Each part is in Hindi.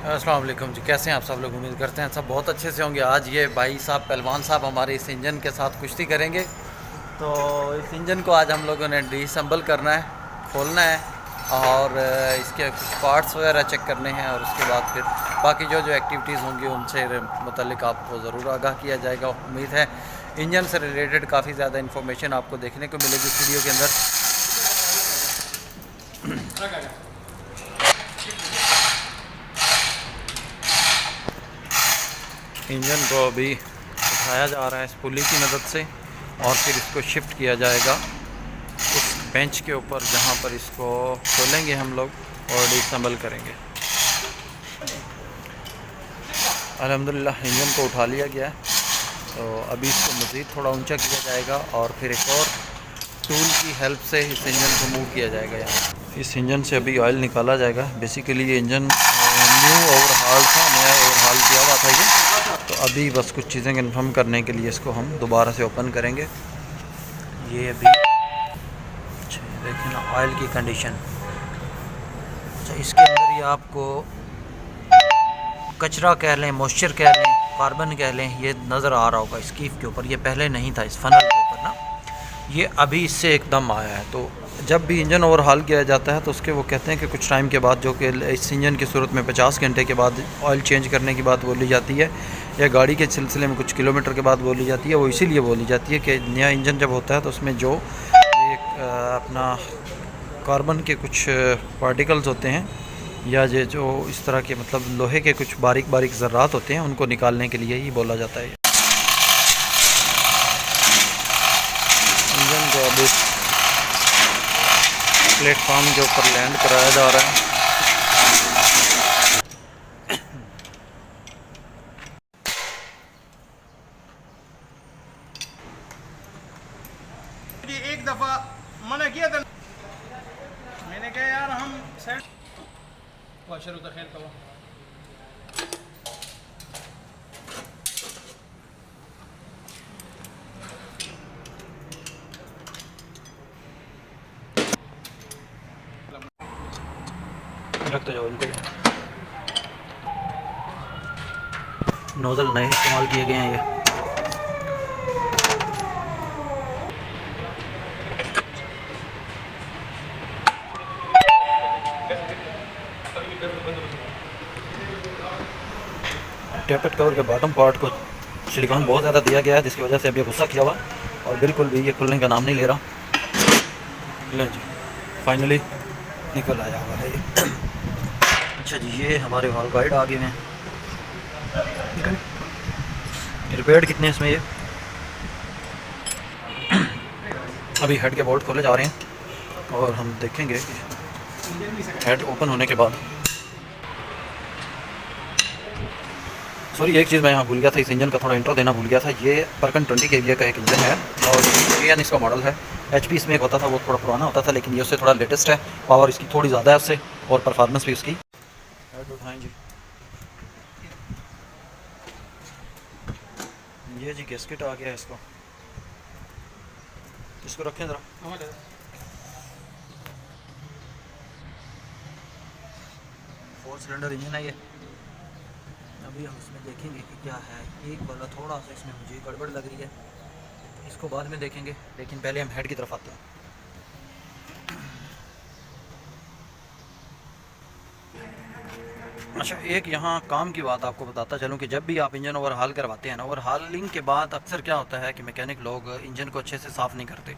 अस्सलाम वालेकुम जी, कैसे हैं आप सब लोग। उम्मीद करते हैं सब बहुत अच्छे से होंगे। आज ये भाई साहब पहलवान साहब हमारे इस इंजन के साथ कुश्ती करेंगे। तो इस इंजन को आज हम लोगों ने डिसम्बल करना है, खोलना है और इसके कुछ पार्ट्स वगैरह चेक करने हैं और उसके बाद फिर बाकी जो जो एक्टिविटीज़ होंगी उनसे मुतल्लिक आपको ज़रूर आगाह किया जाएगा। उम्मीद है इंजन से रिलेटेड काफ़ी ज़्यादा इन्फॉर्मेशन आपको देखने को मिलेगी इस वीडियो के अंदर। इंजन को अभी उठाया जा रहा है इस पुली की मदद से और फिर इसको शिफ्ट किया जाएगा उस बेंच के ऊपर जहां पर इसको खोलेंगे हम लोग और डिसम्बल करेंगे। अल्हम्दुलिल्लाह इंजन को उठा लिया गया है। तो अभी इसको मज़ीद थोड़ा ऊंचा किया जाएगा और फिर एक और टूल की हेल्प से इस इंजन को मूव किया जाएगा। यहाँ इस इंजन से अभी ऑयल निकाला जाएगा। बेसिकली ये इंजन न्यू ओवरहाल था, नया ओवरहाल किया हुआ था ये। तो अभी बस कुछ चीज़ें कन्फर्म करने के लिए इसको हम दोबारा से ओपन करेंगे। ये अभी अच्छा देखें ना ऑयल की कंडीशन। अच्छा इसके अंदर ये आपको कचरा कह लें, मॉइस्चर कह लें, कार्बन कह लें, ये नज़र आ रहा होगा इस कीफ के ऊपर। ये पहले नहीं था इस फनल के ऊपर ना, ये अभी इससे एकदम आया है। तो जब भी इंजन ओवरहाल किया जाता है तो उसके वो कहते हैं कि कुछ टाइम के बाद, जो कि इस इंजन की सूरत में 50 घंटे के बाद ऑयल चेंज करने की बात बोली जाती है, या गाड़ी के सिलसिले में कुछ किलोमीटर के बाद बोली जाती है। वो इसीलिए बोली जाती है कि नया इंजन जब होता है तो उसमें जो एक अपना कार्बन के कुछ पार्टिकल्स होते हैं या ये जो इस तरह के मतलब लोहे के कुछ बारीक बारीक ज़र्रात होते हैं, उनको निकालने के लिए ही बोला जाता है। इंजन को अभी प्लेटफॉर्म के ऊपर लैंड कराया जा रहा है। एक दफा मना किया था मैंने, कहा यार हम सेट वाशर होता खैर कवा रखते जाओ इनको। नोज़ल नए इस्तेमाल किए गए हैं ये। टैपेट कवर के बॉटम पार्ट को सिलिकॉन बहुत ज़्यादा दिया गया है, जिसकी वजह से अभी गुस्सा किया हुआ और बिल्कुल भी ये खुलने का नाम नहीं ले रहा। ले जी फाइनली निकल आया हुआ है ये। अच्छा जी, ये हमारे हॉल गाइड आ गए हैं। रिपेयर्ड कितने इसमें ये अभी हेड के बोल्ट खोले जा रहे हैं और हम देखेंगे कि हेड ओपन होने के बाद। सॉरी एक चीज़ मैं यहाँ भूल गया था, इस इंजन का थोड़ा इंट्रो देना भूल गया था। ये परकन 20 kVA का एक इंजन है और AN इसका मॉडल है। HP इसमें एक होता था, वो थोड़ा पुराना होता था, लेकिन ये उससे थोड़ा लेटेस्ट है। पावर इसकी थोड़ी ज़्यादा है उससे और परफॉर्मेंस भी उसकी। उठाएँ जी, ये जी गैस्केट आ गया है इसको रखें ज़रा। 4 सिलेंडर इंजन है ये। अभी हम इसमें देखेंगे कि क्या है। एक वाला थोड़ा सा इसमें मुझे गड़बड़ लग रही है, तो इसको बाद में देखेंगे, लेकिन पहले हम हेड की तरफ आते हैं। अच्छा एक यहाँ काम की बात आपको बताता चलूँ कि जब भी आप इंजन ओवरहाल करवाते हैं ना, ओवरहालिंग के बाद अक्सर क्या होता है कि मैकेनिक लोग इंजन को अच्छे से साफ़ नहीं करते,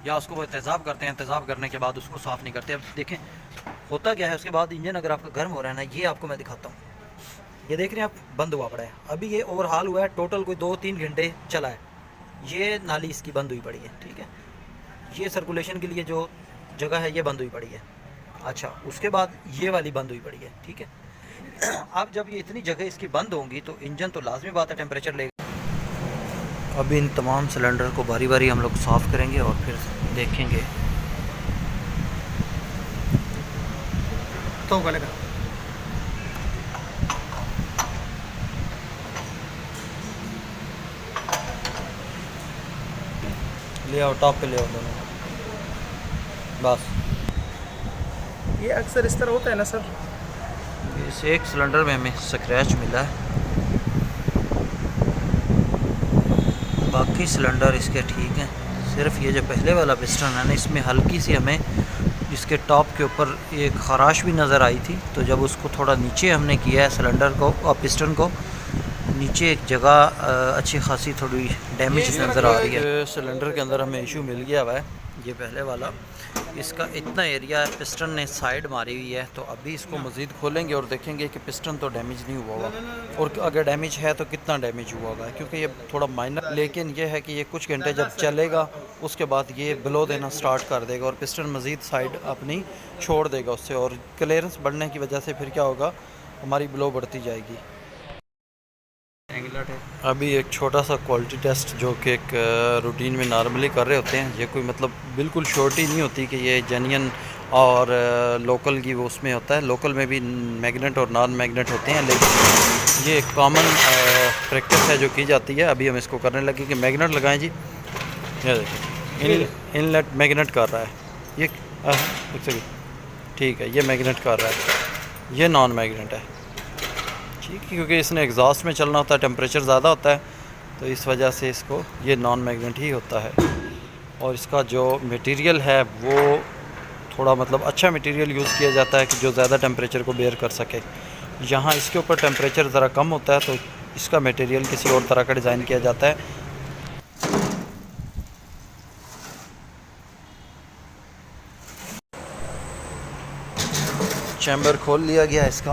या उसको वो तेज़ाब करते हैं, तेज़ाब करने के बाद उसको साफ़ नहीं करते। अब देखें होता क्या है उसके बाद। इंजन अगर आपका गर्म हो रहा है ना, ये आपको मैं दिखाता हूँ, ये देख रहे हैं आप बंद हुआ पड़ा है। अभी ये ओवरहाल हुआ है, टोटल कोई 2-3 घंटे चला है। ये नाली इसकी बंद हुई पड़ी है, ठीक है। ये सर्कुलेशन के लिए जो जगह है ये बंद हुई पड़ी है। अच्छा उसके बाद ये वाली बंद हुई पड़ी है, ठीक है। अब जब ये इतनी जगह इसकी बंद होंगी तो इंजन तो लाजमी बात है टेम्परेचर लेगा। अभी इन तमाम सिलेंडर को बारी बारी हम लोग साफ़ करेंगे और फिर देखेंगे तो गलेगा। ले आओ, टॉप पे ले आओ दोनों बस। ये अक्सर इस तरह होता है ना सर। ये इस एक सिलेंडर में हमें स्क्रैच मिला है, बाकी सिलेंडर इसके ठीक हैं। सिर्फ ये जो पहले वाला पिस्टन है ना, इसमें हल्की सी हमें इसके टॉप के ऊपर एक खराश भी नज़र आई थी। तो जब उसको थोड़ा नीचे हमने किया है सिलेंडर को और पिस्टन को, नीचे एक जगह अच्छी खासी थोड़ी डैमेज नज़र आ रही है। सिलेंडर के अंदर हमें इशू मिल गया हुआ है, ये पहले वाला, इसका इतना एरिया पिस्टन ने साइड मारी हुई है। तो अभी इसको मज़ीद खोलेंगे और देखेंगे कि पिस्टन तो डैमेज नहीं हुआ होगा, और अगर डैमेज है तो कितना डैमेज हुआ होगा, क्योंकि ये थोड़ा माइनर, लेकिन ये है कि ये कुछ घंटे जब चलेगा उसके बाद ये ब्लो देना स्टार्ट कर देगा और पिस्टन मज़ीद साइड अपनी छोड़ देगा उससे, और क्लियरेंस बढ़ने की वजह से फिर क्या होगा, हमारी ब्लो बढ़ती जाएगी। अभी एक छोटा सा क्वालिटी टेस्ट जो कि एक रूटीन में नॉर्मली कर रहे होते हैं, ये कोई मतलब बिल्कुल श्योरिटी नहीं होती कि ये जेन्युइन और लोकल की वो उसमें होता है। लोकल में भी मैग्नेट और नॉन मैग्नेट होते हैं, लेकिन ये एक कॉमन प्रैक्टिस है जो की जाती है। अभी हम इसको करने लगे कि मैग्नेट लगाएं जी। ये देखिए इनलेट मैग्नेट कर रहा है, ये एक सेकंड, ठीक है, ये मैग्नेट कर रहा है, ये नॉन मैग्नेट है, ठीक है, क्योंकि इसने एग्जॉस्ट में चलना होता है, टेम्परेचर ज़्यादा होता है, तो इस वजह से इसको ये नॉन मैग्नेट ही होता है। और इसका जो मटेरियल है वो थोड़ा मतलब अच्छा मटेरियल यूज़ किया जाता है कि जो ज़्यादा टेम्परेचर को बेयर कर सके। यहाँ इसके ऊपर टेम्परेचर ज़रा कम होता है, तो इसका मटेरियल किसी और तरह का डिज़ाइन किया जाता है। चैम्बर खोल लिया गया इसका,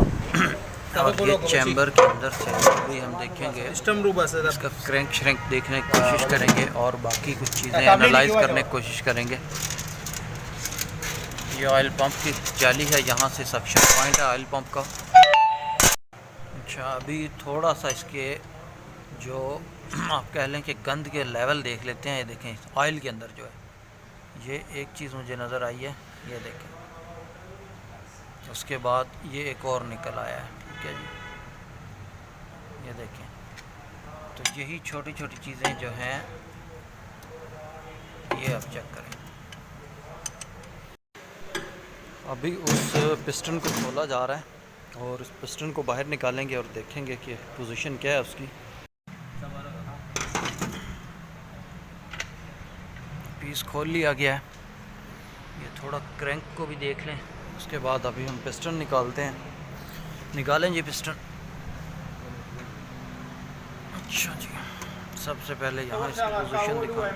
और ये चैम्बर के अंदर से भी हम देखेंगे इसका क्रैंक श्रैंक देखने की कोशिश करेंगे और बाकी कुछ चीज़ें एनालाइज करने की कोशिश करेंगे। ये ऑयल पंप की जाली है, यहाँ से सक्शन पॉइंट है ऑयल पंप का। अच्छा, अभी थोड़ा सा इसके जो आप कह लें कि गंद के लेवल देख लेते हैं। ये देखें ऑयल के अंदर जो है, ये एक चीज़ मुझे नज़र आई है, ये देखें। उसके बाद ये एक और निकल आया है, ठीक है जी, ये देखें। तो यही छोटी छोटी चीज़ें जो हैं ये आप चेक करें। अभी उस पिस्टन को खोला जा रहा है और उस पिस्टन को बाहर निकालेंगे और देखेंगे कि पोजीशन क्या है उसकी। पीस खोल लिया गया है, ये थोड़ा क्रैंक को भी देख लें। उसके बाद अभी हम पिस्टन निकालते हैं, निकालें जी पिस्टन। अच्छा जी, सबसे पहले यहाँ इसकी पोजीशन दिखाएं।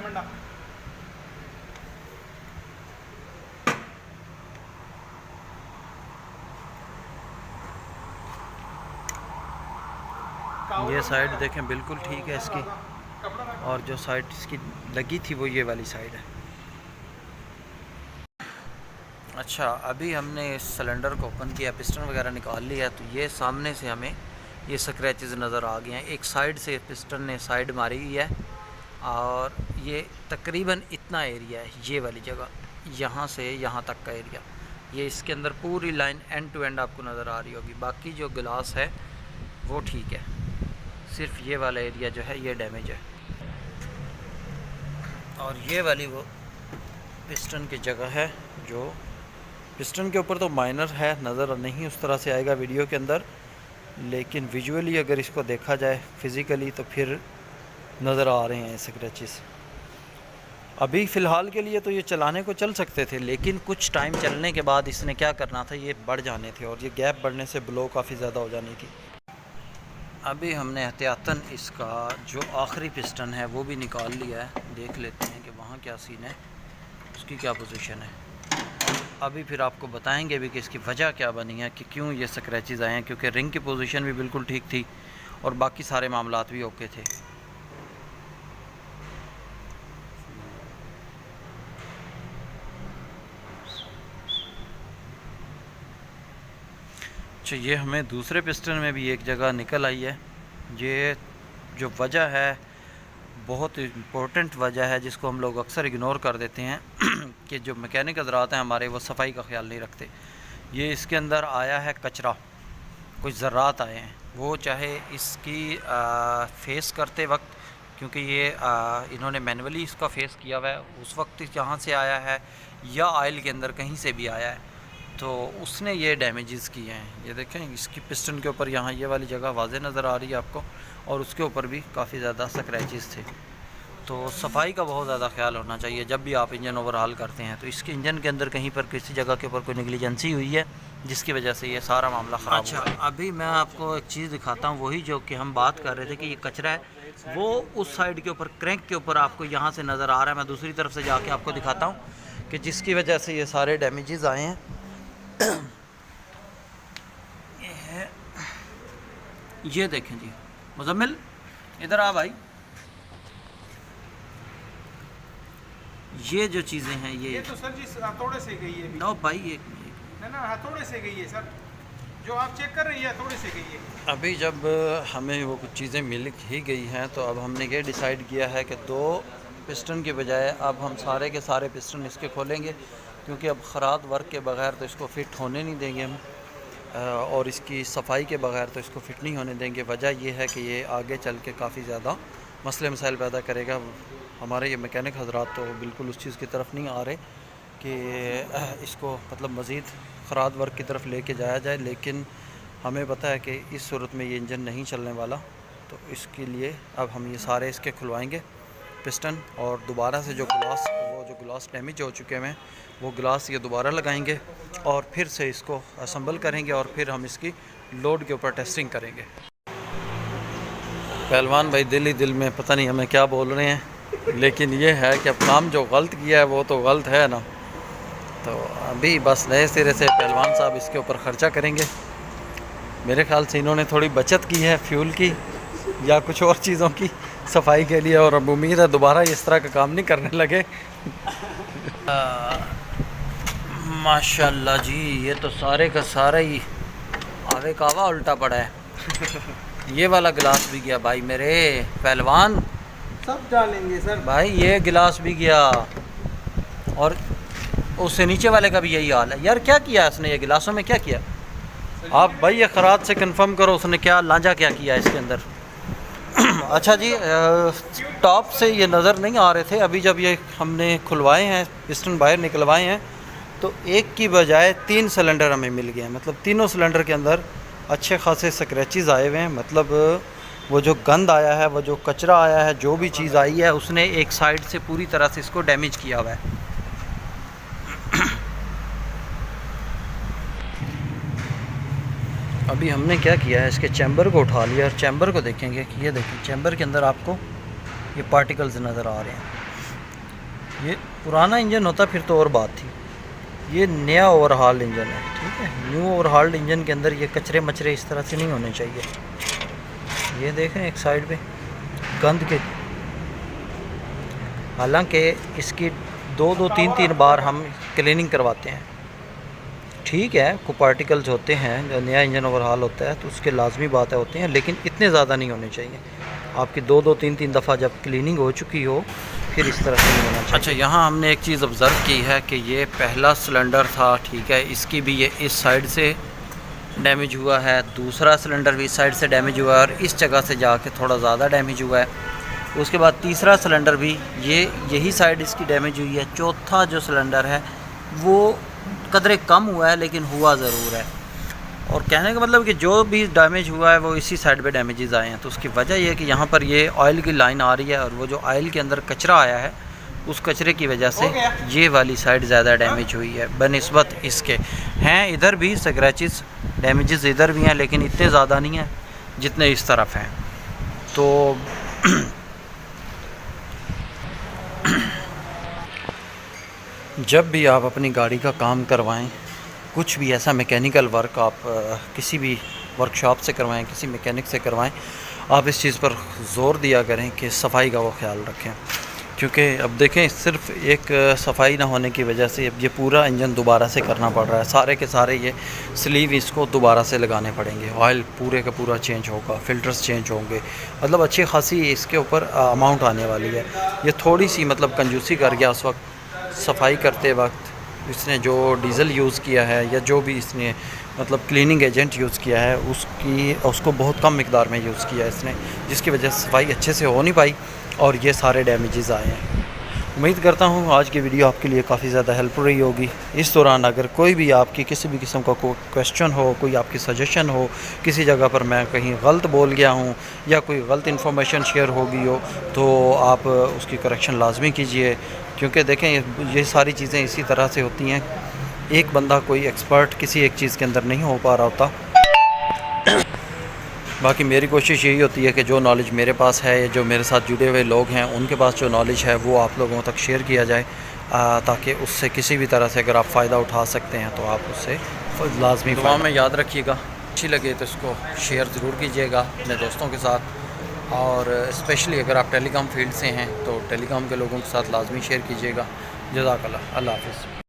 ये साइड देखें बिल्कुल ठीक है इसकी, और जो साइड इसकी लगी थी वो ये वाली साइड है। अच्छा, अभी हमने इस सिलेंडर को ओपन किया, पिस्टन वगैरह निकाल लिया, तो ये सामने से हमें ये स्क्रैचेस नज़र आ गए हैं। एक साइड से पिस्टन ने साइड मारी हुई है और ये तकरीबन इतना एरिया है, ये वाली जगह, यहाँ से यहाँ तक का एरिया, ये इसके अंदर पूरी लाइन एंड टू एंड आपको नज़र आ रही होगी। बाकी जो गिलास है वो ठीक है, सिर्फ ये वाला एरिया जो है ये डैमेज है। और ये वाली वो पिस्टन की जगह है, जो पिस्टन के ऊपर तो माइनर है, नज़र नहीं उस तरह से आएगा वीडियो के अंदर, लेकिन विजुअली अगर इसको देखा जाए फिज़िकली तो फिर नज़र आ रहे हैं स्क्रैचेस। अभी फ़िलहाल के लिए तो ये चलाने को चल सकते थे, लेकिन कुछ टाइम चलने के बाद इसने क्या करना था, ये बढ़ जाने थे, और ये गैप बढ़ने से ब्लो काफ़ी ज़्यादा हो जानी थी। अभी हमने एहतियातन इसका जो आखिरी पिस्टन है वो भी निकाल लिया है, देख लेते हैं कि वहाँ क्या सीन है, उसकी क्या पोजीशन है। अभी फिर आपको बताएंगे भी कि इसकी वजह क्या बनी है कि क्यों ये स्क्रैचेस आए हैं, क्योंकि रिंग की पोजीशन भी बिल्कुल ठीक थी और बाकी सारे मामलात भी ओके थे। अच्छा, ये हमें दूसरे पिस्टन में भी एक जगह निकल आई है। ये जो वजह है बहुत इम्पोर्टेंट वजह है, जिसको हम लोग अक्सर इग्नोर कर देते हैं कि जो मैकेनिक हज़रात हैं हमारे, वो सफाई का ख्याल नहीं रखते। ये इसके अंदर आया है कचरा, कुछ ज़र्रात आए हैं, वो चाहे इसकी फेस करते वक्त, क्योंकि ये इन्होंने मैनुअली इसका फेस किया हुआ है, उस वक्त यहाँ से आया है या ऑयल के अंदर कहीं से भी आया है, तो उसने ये डैमेजेस किए हैं। ये देखें, इसकी पिस्टन के ऊपर यहाँ ये वाली जगह वाज़े नज़र आ रही है आपको, और उसके ऊपर भी काफ़ी ज़्यादा स्क्रैचेस थे। तो सफाई का बहुत ज़्यादा ख्याल होना चाहिए जब भी आप इंजन ओवरहाल करते हैं। तो इसके इंजन के अंदर कहीं पर किसी जगह के ऊपर कोई नेग्लिजेंसी हुई है जिसकी वजह से ये सारा मामला ख़राब हुआ है। अभी मैं आपको एक चीज़ दिखाता हूँ, वही जो कि हम बात कर रहे थे कि ये कचरा है वो उस साइड के ऊपर क्रैंक के ऊपर आपको यहाँ से नज़र आ रहा है। मैं दूसरी तरफ से जाके आपको दिखाता हूँ कि जिसकी वजह से ये सारे डैमेजेस आए हैं। ये है, ये देखें जी मुज़म्मिल, इधर आ भाई। ये जो चीज़ें हैं ये तो सर जी हथौड़े से गई है। नो भाई, ये ना हथौड़े से गई है सर, जो आप चेक कर रही है हथौड़े से गई है। अभी जब हमें वो कुछ चीज़ें मिल ही गई हैं तो अब हमने ये डिसाइड किया है कि 2 पिस्टन के बजाय अब हम सारे के सारे पिस्टन इसके खोलेंगे, क्योंकि अब ख़राब वर्क के बगैर तो इसको फ़िट होने नहीं देंगे हम, और इसकी सफाई के बगैर तो इसको फ़िट नहीं होने देंगे। वजह यह है कि ये आगे चल के काफ़ी ज़्यादा मसले मसाइल पैदा करेगा। हमारे ये मैकेनिक हजरात तो बिल्कुल उस चीज़ की तरफ नहीं आ रहे कि इसको मतलब मज़ीद ख़राब वर्क की तरफ लेके जाया जाए, लेकिन हमें पता है कि इस सूरत में ये इंजन नहीं चलने वाला। तो इसके लिए अब हम ये सारे इसके खुलवाएंगे पिस्टन, और दोबारा से जो ग्लास डैमेज हो चुके हैं वो ग्लास ये दोबारा लगाएंगे और फिर से इसको असम्बल करेंगे, और फिर हम इसकी लोड के ऊपर टेस्टिंग करेंगे। पहलवान भाई दिल ही दिल में पता नहीं हमें क्या बोल रहे हैं, लेकिन ये है कि अब काम जो गलत किया है वो तो गलत है ना। तो अभी बस नए सिरे से पहलवान साहब इसके ऊपर ख़र्चा करेंगे। मेरे ख़्याल से इन्होंने थोड़ी बचत की है फ्यूल की या कुछ और चीज़ों की सफाई के लिए, और अब उम्मीद है दोबारा इस तरह का काम नहीं करने लगे। माशाल्लाह जी, ये तो सारे का सारा ही आवे कावा उल्टा पड़ा है। ये वाला गिलास भी गया भाई मेरे पहलवान, सब डालेंगे सर भाई ये गिलास भी गया, और उससे नीचे वाले का भी यही हाल है। यार क्या किया इसने, ये गिलासों में क्या किया? आप भाई ये खराद से कंफर्म करो उसने क्या लांजा क्या किया इसके अंदर। अच्छा जी, टॉप से ये नज़र नहीं आ रहे थे, अभी जब ये हमने खुलवाए हैं पिस्टन बाहर निकलवाए हैं तो एक की बजाय 3 सिलेंडर हमें मिल गए हैं। मतलब तीनों सिलेंडर के अंदर अच्छे खासे स्क्रैचेस आए हुए हैं। मतलब वो जो गंद आया है, वो जो कचरा आया है, जो भी चीज़ आई है उसने एक साइड से पूरी तरह से इसको डैमेज किया हुआ है। अभी हमने क्या किया है, इसके चैम्बर को उठा लिया और चैम्बर को देखेंगे कि ये देखिए चैम्बर के अंदर आपको ये पार्टिकल्स नज़र आ रहे हैं। ये पुराना इंजन होता फिर तो और बात थी, ये नया ओवरहाल इंजन है, ठीक है। न्यू ओवरहाल्ड इंजन के अंदर ये कचरे मचरे इस तरह से नहीं होने चाहिए। ये देखें एक साइड पे गंद के, हालांकि इसकी 2-3 बार हम क्लीनिंग करवाते हैं, ठीक है। को पार्टिकल्स होते हैं, जो नया इंजन ओवरहाल होता है तो उसके लाजमी बातें होती हैं, लेकिन इतने ज़्यादा नहीं होने चाहिए। आपकी 2-3 दफ़ा जब क्लीनिंग हो चुकी हो फिर इस तरह से नहीं होना चाहिए। अच्छा, यहाँ हमने एक चीज़ ऑब्ज़र्व की है कि ये पहला सिलेंडर था, ठीक है, इसकी भी ये इस साइड से डैमेज हुआ है, दूसरा सिलेंडर भी इस साइड से डैमेज हुआ है और इस जगह से जाके थोड़ा ज़्यादा डैमेज हुआ है। उसके बाद तीसरा सिलेंडर भी यही साइड इसकी डैमेज हुई है। चौथा जो सिलेंडर है वो कदरे कम हुआ है लेकिन हुआ ज़रूर है। और कहने का मतलब कि जो भी डैमेज हुआ है वो इसी साइड पे डैमेजेस आए हैं। तो उसकी वजह यह है कि यहाँ पर ये ऑयल की लाइन आ रही है और वो जो ऑयल के अंदर कचरा आया है उस कचरे की वजह से ये वाली साइड ज़्यादा डैमेज हुई है बनिस्बत इसके। हैं इधर भी स्क्रैचेस डैमेजेस इधर भी हैं, लेकिन इतने ज़्यादा नहीं हैं जितने इस तरफ हैं। तो जब भी आप अपनी गाड़ी का काम करवाएं, कुछ भी ऐसा मैकेनिकल वर्क आप किसी भी वर्कशॉप से करवाएं, किसी मैकेनिक से करवाएं, आप इस चीज़ पर ज़ोर दिया करें कि सफाई का वो ख्याल रखें। क्योंकि अब देखें सिर्फ एक सफाई ना होने की वजह से अब ये पूरा इंजन दोबारा से करना पड़ रहा है। सारे के सारे ये स्लीव इसको दोबारा से लगाने पड़ेंगे, ऑयल पूरे का पूरा चेंज होगा, फ़िल्टर्स चेंज होंगे, मतलब अच्छी खासी इसके ऊपर अमाउंट आने वाली है। ये थोड़ी सी मतलब कंजूसी कर गया उस वक्त सफाई करते वक्त। इसने जो डीज़ल यूज़ किया है या जो भी इसने मतलब क्लीनिंग एजेंट यूज़ किया है उसको बहुत कम मिकदार में यूज़ किया है इसने, जिसकी वजह से सफाई अच्छे से हो नहीं पाई और ये सारे डैमेजेस आए हैं। उम्मीद करता हूँ आज की वीडियो आपके लिए काफ़ी ज़्यादा हेल्पफुल रही होगी। इस दौरान अगर कोई भी आपकी किसी भी किस्म का कोई क्वेश्चन हो, कोई आपकी सजेशन हो, किसी जगह पर मैं कहीं गलत बोल गया हूँ या कोई गलत इन्फॉर्मेशन शेयर हो गई हो, तो आप उसकी करेक्शन लाजमी कीजिए। क्योंकि देखें ये सारी चीज़ें इसी तरह से होती हैं, एक बंदा कोई एक्सपर्ट किसी एक चीज़ के अंदर नहीं हो पा रहा होता। बाकी मेरी कोशिश यही होती है कि जो नॉलेज मेरे पास है, जो मेरे साथ जुड़े हुए लोग हैं, उनके पास जो नॉलेज है वो आप लोगों तक शेयर किया जाए, ताकि उससे किसी भी तरह से अगर आप फ़ायदा उठा सकते हैं तो आप उससे लाजमी दुआ में याद रखिएगा। अच्छी लगे तो इसको शेयर ज़रूर कीजिएगा अपने दोस्तों के साथ, और स्पेशली अगर आप टेलीकॉम फील्ड से हैं तो टेलीकॉम के लोगों के साथ लाजमी शेयर कीजिएगा। जज़ाकल्लाह, अल्लाह हाफ़िज़।